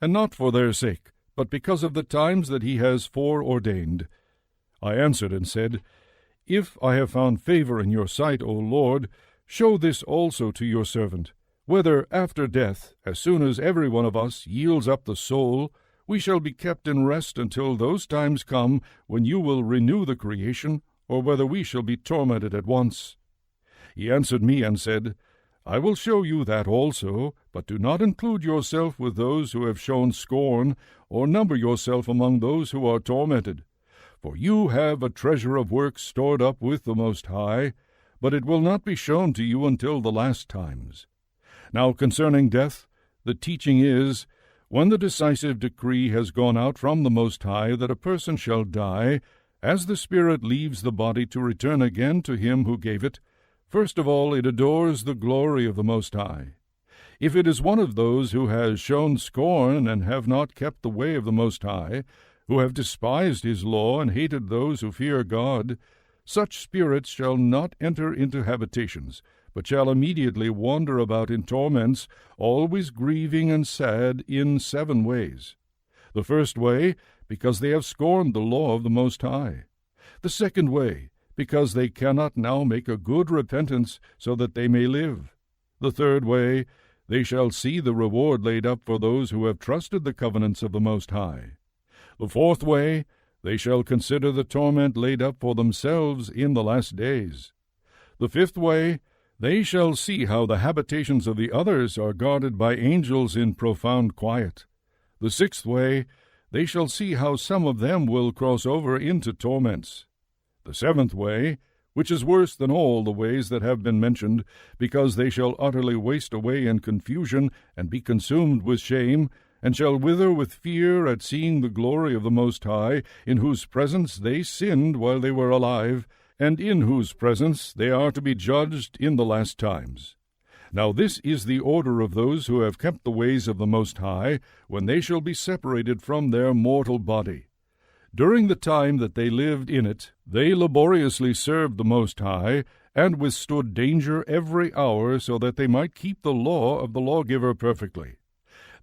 and not for their sake, but because of the times that he has foreordained. I answered and said, If I have found favor in your sight, O Lord, show this also to your servant, whether after death, as soon as every one of us yields up the soul, we shall be kept in rest until those times come when you will renew the creation, or whether we shall be tormented at once. He answered me and said, I will show you that also, but do not include yourself with those who have shown scorn, or number yourself among those who are tormented. For you have a treasure of works stored up with the Most High, but it will not be shown to you until the last times. Now concerning death, the teaching is, when the decisive decree has gone out from the Most High that a person shall die, as the spirit leaves the body to return again to him who gave it, first of all it adores the glory of the Most High. If it is one of those who has shown scorn and have not kept the way of the Most High, who have despised his law and hated those who fear God, such spirits shall not enter into habitations, but shall immediately wander about in torments, always grieving and sad in 7 ways. The first way, because they have scorned the law of the Most High. The second way, because they cannot now make a good repentance so that they may live. The third way, they shall see the reward laid up for those who have trusted the covenants of the Most High. The fourth way, they shall consider the torment laid up for themselves in the last days. The fifth way, they shall see how the habitations of the others are guarded by angels in profound quiet. The sixth way, they shall see how some of them will cross over into torments. The seventh way, which is worse than all the ways that have been mentioned, because they shall utterly waste away in confusion and be consumed with shame, and shall wither with fear at seeing the glory of the Most High, in whose presence they sinned while they were alive, and in whose presence they are to be judged in the last times. Now this is the order of those who have kept the ways of the Most High, when they shall be separated from their mortal body. During the time that they lived in it, they laboriously served the Most High, and withstood danger every hour, so that they might keep the law of the lawgiver perfectly.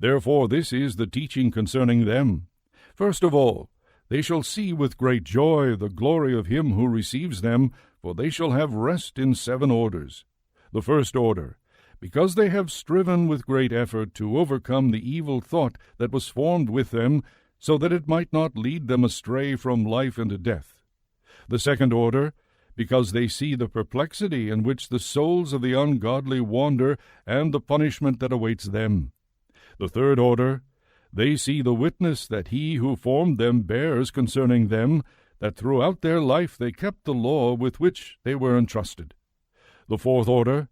Therefore this is the teaching concerning them. First of all, they shall see with great joy the glory of him who receives them, for they shall have rest in 7 orders. The first order, because they have striven with great effort to overcome the evil thought that was formed with them, so that it might not lead them astray from life into death. The second order, because they see the perplexity in which the souls of the ungodly wander, and the punishment that awaits them. The third order, they see the witness that he who formed them bears concerning them, that throughout their life they kept the law with which they were entrusted. The fourth order,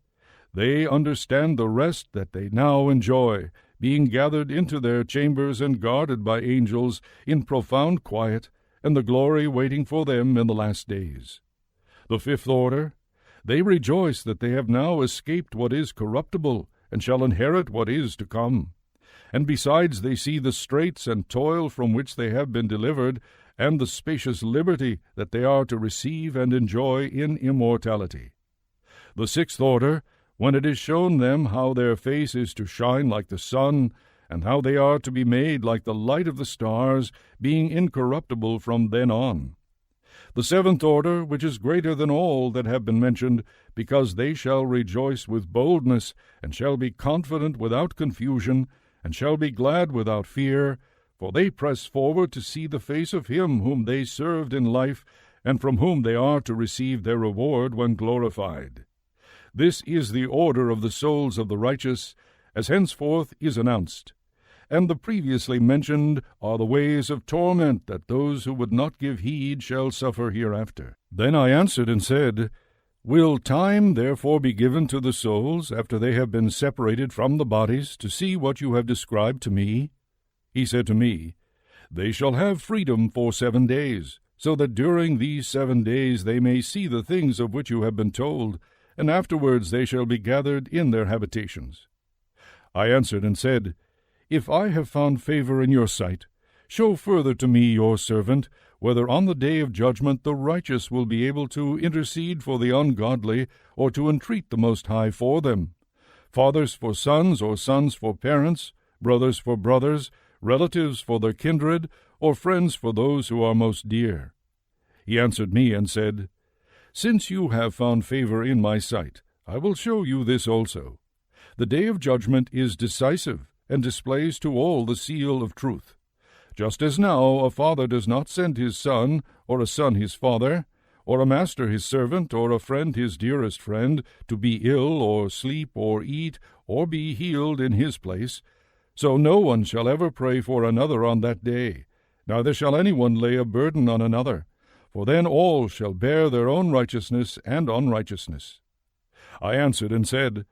they understand the rest that they now enjoy, being gathered into their chambers and guarded by angels in profound quiet, and the glory waiting for them in the last days. The fifth order, they rejoice that they have now escaped what is corruptible, and shall inherit what is to come. And besides they see the straits and toil from which they have been delivered, and the spacious liberty that they are to receive and enjoy in immortality. The sixth order, when it is shown them how their face is to shine like the sun, and how they are to be made like the light of the stars, being incorruptible from then on. The seventh order, which is greater than all that have been mentioned, because they shall rejoice with boldness, and shall be confident without confusion, and shall be glad without fear, for they press forward to see the face of him whom they served in life, and from whom they are to receive their reward when glorified. This is the order of the souls of the righteous, as henceforth is announced. And the previously mentioned are the ways of torment that those who would not give heed shall suffer hereafter. Then I answered and said, Will time therefore be given to the souls, after they have been separated from the bodies, to see what you have described to me? He said to me, They shall have freedom for 7 days, so that during these 7 days they may see the things of which you have been told, and afterwards they shall be gathered in their habitations. I answered and said, If I have found favor in your sight, show further to me your servant, whether on the day of judgment the righteous will be able to intercede for the ungodly, or to entreat the Most High for them, fathers for sons, or sons for parents, brothers for brothers, relatives for their kindred, or friends for those who are most dear? He answered me and said, Since you have found favor in my sight, I will show you this also. The day of judgment is decisive, and displays to all the seal of truth. Just as now a father does not send his son, or a son his father, or a master his servant, or a friend his dearest friend, to be ill, or sleep, or eat, or be healed in his place, so no one shall ever pray for another on that day, neither shall anyone lay a burden on another, for then all shall bear their own righteousness and unrighteousness. I answered and said,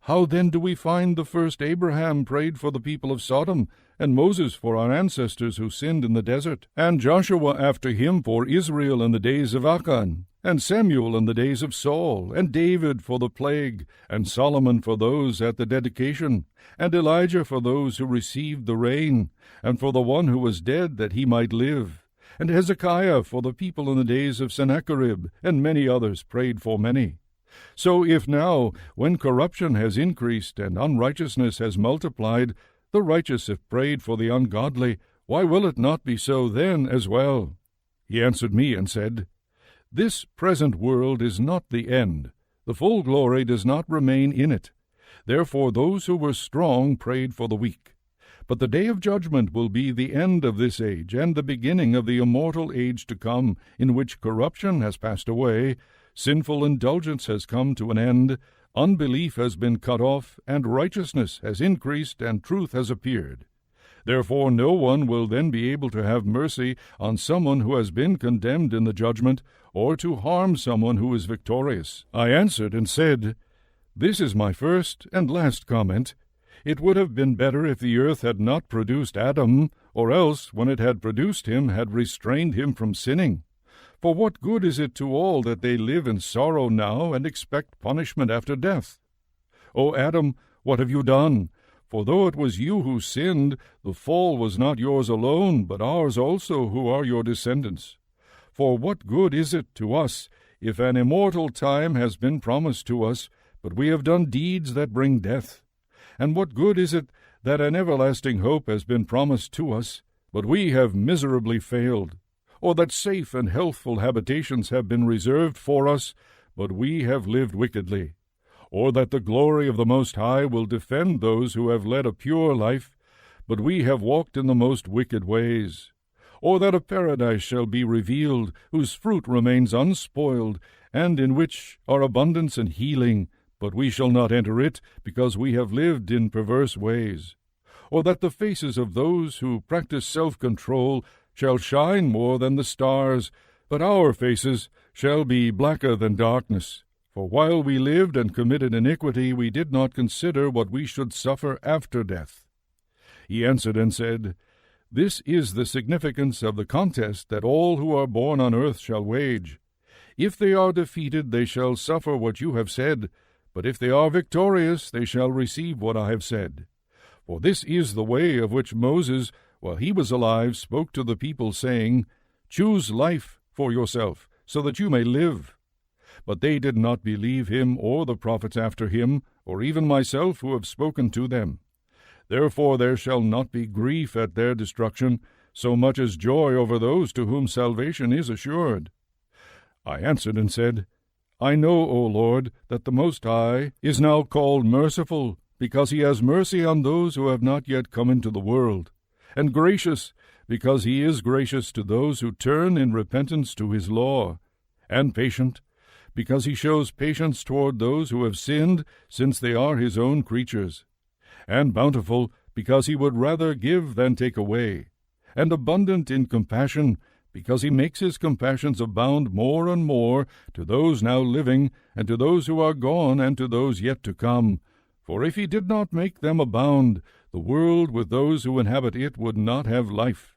How then do we find the first Abraham prayed for the people of Sodom, and Moses for our ancestors who sinned in the desert, and Joshua after him for Israel in the days of Achan, and Samuel in the days of Saul, and David for the plague, and Solomon for those at the dedication, and Elijah for those who received the rain, and for the one who was dead that he might live, and Hezekiah for the people in the days of Sennacherib, and many others prayed for many. So if now, when corruption has increased and unrighteousness has multiplied, the righteous have prayed for the ungodly, why will it not be so then as well? He answered me and said, This present world is not the end. The full glory does not remain in it. Therefore those who were strong prayed for the weak. But the day of judgment will be the end of this age, and the beginning of the immortal age to come, in which corruption has passed away, sinful indulgence has come to an end, unbelief has been cut off, and righteousness has increased, and truth has appeared. Therefore no one will then be able to have mercy on someone who has been condemned in the judgment, or to harm someone who is victorious. I answered and said, This is my first and last comment. It would have been better if the earth had not produced Adam, or else, when it had produced him, had restrained him from sinning. For what good is it to all that they live in sorrow now and expect punishment after death? O Adam, what have you done? For though it was you who sinned, the fall was not yours alone, but ours also who are your descendants. For what good is it to us, if an immortal time has been promised to us, but we have done deeds that bring death? And what good is it that an everlasting hope has been promised to us, but we have miserably failed? Or that safe and healthful habitations have been reserved for us, but we have lived wickedly? Or that the glory of the Most High will defend those who have led a pure life, but we have walked in the most wicked ways? Or that a paradise shall be revealed, whose fruit remains unspoiled, and in which are abundance and healing, but we shall not enter it, because we have lived in perverse ways? Or that the faces of those who practice self-control shall shine more than the stars, but our faces shall be blacker than darkness? For while we lived and committed iniquity, we did not consider what we should suffer after death. He answered and said, This is the significance of the contest that all who are born on earth shall wage. If they are defeated, they shall suffer what you have said, but if they are victorious, they shall receive what I have said. For this is the way of which Moses, while he was alive, spoke to the people, saying, Choose life for yourself, so that you may live. But they did not believe him or the prophets after him, or even myself who have spoken to them. Therefore there shall not be grief at their destruction, so much as joy over those to whom salvation is assured. I answered and said, I know, O Lord, that the Most High is now called merciful, because he has mercy on those who have not yet come into the world, and gracious, because he is gracious to those who turn in repentance to his law, and patient, because he shows patience toward those who have sinned, since they are his own creatures, and bountiful, because he would rather give than take away, and abundant in compassion, because he makes his compassions abound more and more to those now living, and to those who are gone, and to those yet to come. For if he did not make them abound, the world with those who inhabit it would not have life.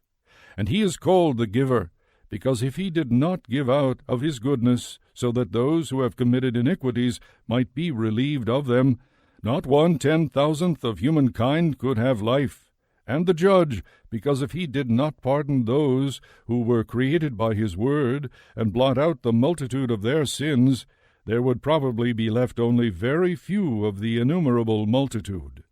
And he is called the giver, because if he did not give out of his goodness, so that those who have committed iniquities might be relieved of them, not 1/10,000th of humankind could have life. And the judge, because if he did not pardon those who were created by his word, and blot out the multitude of their sins, there would probably be left only very few of the innumerable multitude.